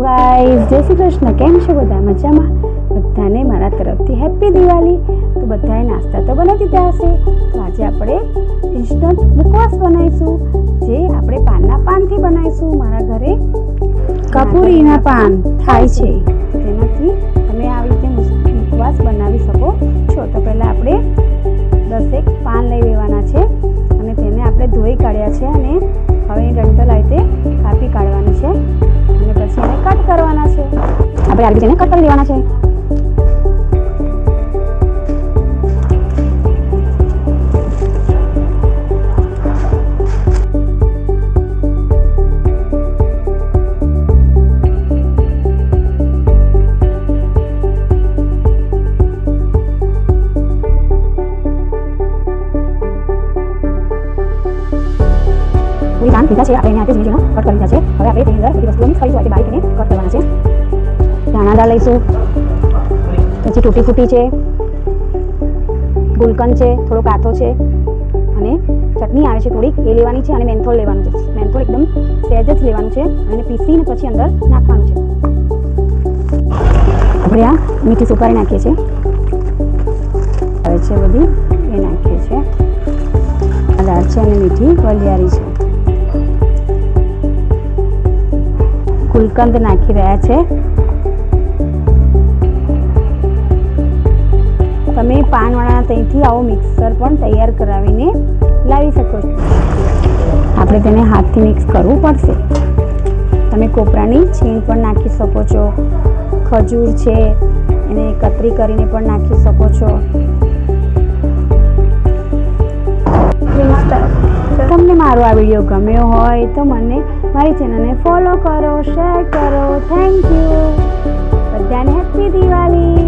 Guys, જય શ્રી કૃષ્ણ. કેમ છો બધા? મજામાં? બધાને મારા તરફથી હેપી દિવાળી. તો બધાએ નાસ્તા તો બનાવી દીધા હશે. તો આજે આપણે ઇન્સ્ટન્ટ મુખવાસ બનાવીશું, જે આપણે પાનના પાનથી બનાવીશું. મારા ઘરે કપૂરીના પાન થાય છે, તો તેનાથી તમે આવી રીતે મુખવાસ બનાવી શકો છો. તો પહેલાં આપણે 10 પાન લઈ લેવાના છે અને તેને આપણે ધોઈ કાઢ્યા છે અને હવે ડંઠલ આ રીતે કાપી કાઢવાની છે અને પછી એને કટ કરવાના છે. આપણે આ રીતે એને કટ કરી લેવાના છે. પાન લીધા છે આપણે અહીંયા ઝીણા કટ કરી લીધા છે. હવે આપણે તેની અંદર બધી વસ્તુઓ મિક્સ કરીશું. બારીક એને કટ કરવાના છે. દાણાદાર લઈશું, પછી તૂટી ફૂટી છે, ગુલકંદ છે, થોડો કાથો છે અને ચટણી આવે છે થોડીક એ લેવાની છે અને મેન્થોલ લેવાનું છે. મેન્થોલ એકદમ સહેજ જ લેવાનું છે અને પીસીને પછી અંદર નાખવાનું છે. આપણે આ મીઠી સુપારી નાખીએ છીએ, આવે છે બધી એ નાખીએ છીએ. દાળ છે અને મીઠી વલિયારી છે. ગુલકંદ નાખી રહ્યા છે. તમે પાનવાળાના ત્યાંથી આવો મિક્સર પણ તૈયાર કરાવીને લાવી શકો છો. આપણે તેને હાથથી મિક્સ કરવું પડશે. તમે કોપરાની છીણ પણ નાખી શકો છો. ખજૂર છે એને કતરી કરીને પણ નાખી શકો છો. તમને મારો આ વિડીયો ગમ્યો હોય તો મને મારી ચેનલને ફોલો કરો, શેર કરો. Thank you. બધાને હેપી દિવાળી.